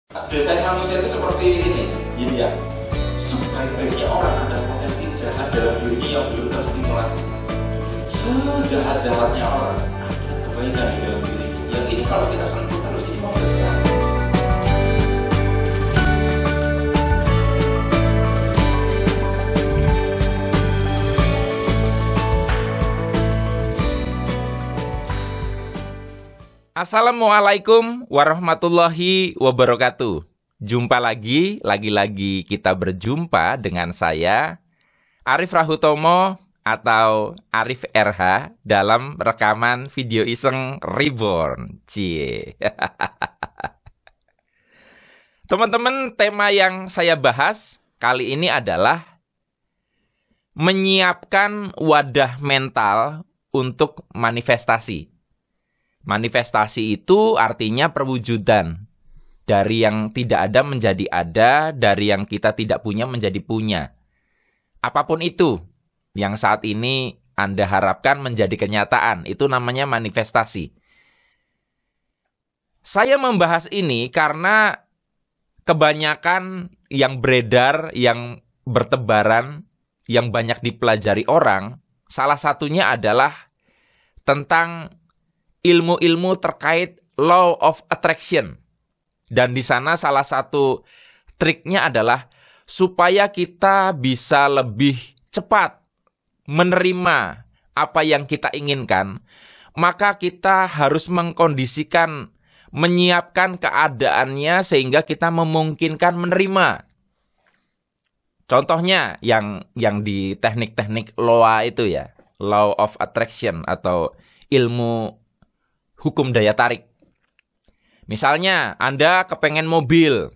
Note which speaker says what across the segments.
Speaker 1: Desain manusia itu seperti ini, yin yang sebaik-baiknya orang ada potensi jahat dalam dirinya yang belum terstimulasi. Sejahat-jahatnya orang ada kebaikan di dalam dirinya. Yang ini kalau kita sentuh terus ini mau besar.
Speaker 2: Assalamualaikum warahmatullahi wabarakatuh. Jumpa lagi kita berjumpa dengan saya, Arif Rahutomo atau Arif RH dalam rekaman video iseng Reborn. Cie. Teman-teman, tema yang saya bahas kali ini adalah menyiapkan wadah mental untuk manifestasi. Manifestasi itu artinya perwujudan. Dari yang tidak ada menjadi ada, dari yang kita tidak punya menjadi punya. Apapun itu yang saat ini Anda harapkan menjadi kenyataan, itu namanya manifestasi. Saya membahas ini karena kebanyakan yang beredar, yang bertebaran, yang banyak dipelajari orang, salah satunya adalah tentang ilmu-ilmu terkait law of attraction. Dan di sana salah satu triknya adalah supaya kita bisa lebih cepat menerima apa yang kita inginkan, maka kita harus mengkondisikan, menyiapkan keadaannya sehingga kita memungkinkan menerima. Contohnya yang di teknik-teknik LOA itu ya, law of attraction atau ilmu hukum daya tarik. Misalnya, Anda kepengen mobil.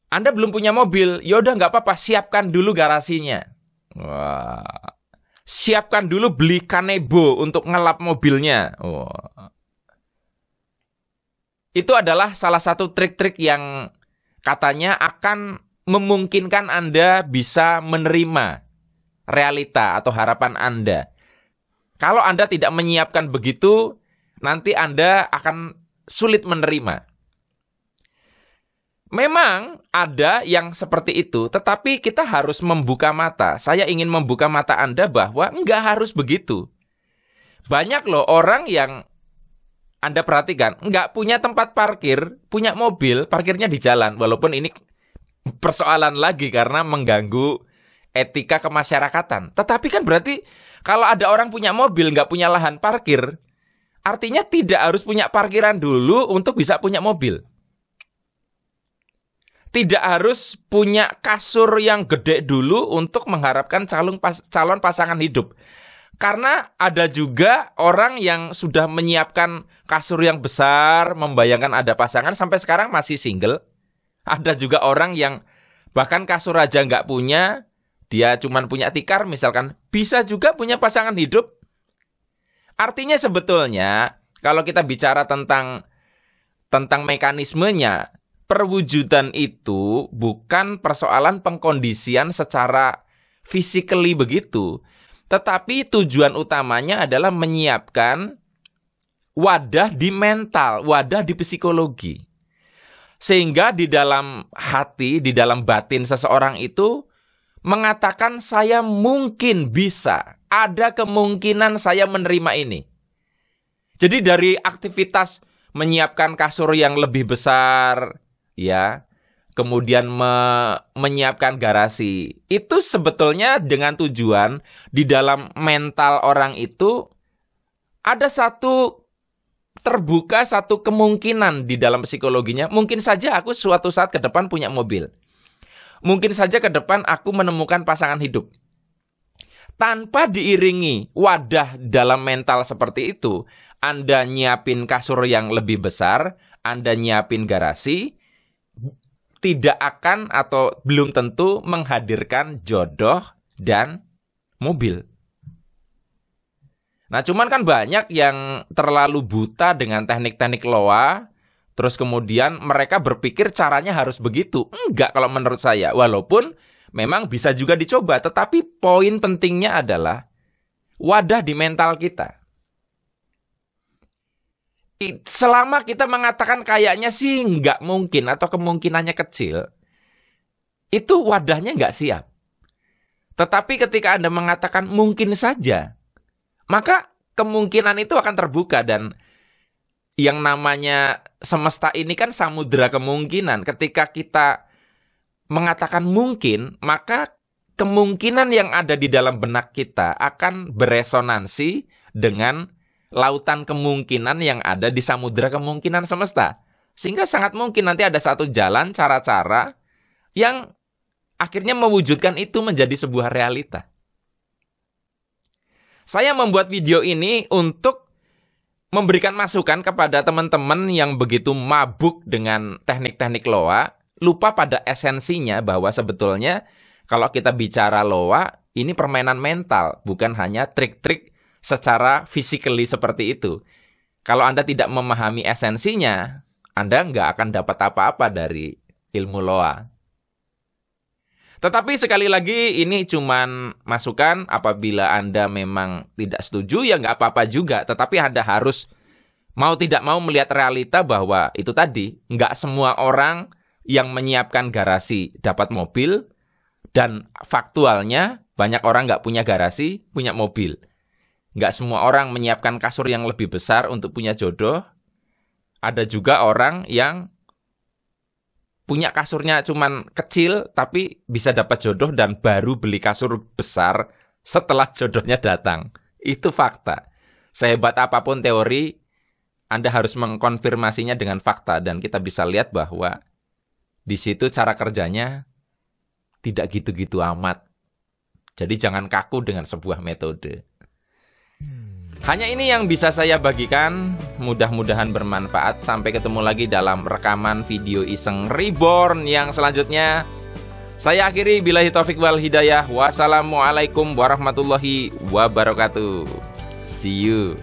Speaker 2: Anda belum punya mobil, yaudah nggak apa-apa, siapkan dulu garasinya. Wah. Siapkan dulu beli kanebo untuk ngelap mobilnya. Wah. Itu adalah salah satu trik-trik yang katanya akan memungkinkan Anda bisa menerima realita atau harapan Anda. Kalau Anda tidak menyiapkan begitu, nanti Anda akan sulit menerima. Memang ada yang seperti itu, tetapi kita harus membuka mata. Saya ingin membuka mata Anda bahwa enggak harus begitu. Banyak loh orang yang Anda perhatikan, enggak punya tempat parkir, punya mobil, parkirnya di jalan. Walaupun ini persoalan lagi karena mengganggu etika kemasyarakatan. Tetapi kan berarti kalau ada orang punya mobil, nggak punya lahan parkir, artinya tidak harus punya parkiran dulu untuk bisa punya mobil. Tidak harus punya kasur yang gede dulu untuk mengharapkan calon pasangan hidup. Karena ada juga orang yang sudah menyiapkan kasur yang besar, membayangkan ada pasangan, sampai sekarang masih single. Ada juga orang yang bahkan kasur aja nggak punya, dia cuma punya tikar misalkan, bisa juga punya pasangan hidup. Artinya sebetulnya, kalau kita bicara tentang mekanismenya, perwujudan itu bukan persoalan pengkondisian secara physically begitu, tetapi tujuan utamanya adalah menyiapkan wadah di mental, wadah di psikologi. Sehingga di dalam hati, di dalam batin seseorang itu mengatakan saya mungkin bisa, ada kemungkinan saya menerima ini. Jadi dari aktivitas menyiapkan kasur yang lebih besar, ya, kemudian menyiapkan garasi, itu sebetulnya dengan tujuan di dalam mental orang itu ada terbuka satu kemungkinan di dalam psikologinya. Mungkin saja aku suatu saat ke depan punya mobil. Mungkin saja ke depan aku menemukan pasangan hidup. Tanpa diiringi wadah dalam mental seperti itu, Anda nyiapin kasur yang lebih besar, Anda nyiapin garasi, tidak akan atau belum tentu menghadirkan jodoh dan mobil. Nah, cuman kan banyak yang terlalu buta dengan teknik-teknik LOA, terus kemudian mereka berpikir caranya harus begitu. Enggak kalau menurut saya. Walaupun memang bisa juga dicoba. Tetapi poin pentingnya adalah wadah di mental kita. Selama kita mengatakan kayaknya sih nggak mungkin atau kemungkinannya kecil, itu wadahnya nggak siap. Tetapi ketika Anda mengatakan mungkin saja, maka kemungkinan itu akan terbuka. Dan yang namanya semesta ini kan samudera kemungkinan. Ketika kita mengatakan mungkin, maka kemungkinan yang ada di dalam benak kita akan beresonansi dengan lautan kemungkinan yang ada di samudera kemungkinan semesta. Sehingga sangat mungkin nanti ada satu jalan, cara-cara yang akhirnya mewujudkan itu menjadi sebuah realita. Saya membuat video ini untuk memberikan masukan kepada teman-teman yang begitu mabuk dengan teknik-teknik loa, lupa pada esensinya bahwa sebetulnya kalau kita bicara loa, ini permainan mental, bukan hanya trik-trik secara physically seperti itu. Kalau Anda tidak memahami esensinya, Anda nggak akan dapat apa-apa dari ilmu loa. Tetapi sekali lagi ini cuman masukan. Apabila Anda memang tidak setuju ya nggak apa-apa juga. Tetapi Anda harus mau tidak mau melihat realita bahwa itu tadi, nggak semua orang yang menyiapkan garasi dapat mobil. Dan faktualnya banyak orang nggak punya garasi, punya mobil. Nggak semua orang menyiapkan kasur yang lebih besar untuk punya jodoh. Ada juga orang yang punya kasurnya cuman kecil, tapi bisa dapat jodoh dan baru beli kasur besar setelah jodohnya datang. Itu fakta. Sehebat apapun teori, Anda harus mengkonfirmasinya dengan fakta. Dan kita bisa lihat bahwa di situ cara kerjanya tidak gitu-gitu amat. Jadi jangan kaku dengan sebuah metode. Hanya ini yang bisa saya bagikan. Mudah-mudahan bermanfaat. Sampai ketemu lagi dalam rekaman video iseng Reborn yang selanjutnya. Saya akhiri billahi taufik wal hidayah. Wassalamualaikum warahmatullahi wabarakatuh. See you.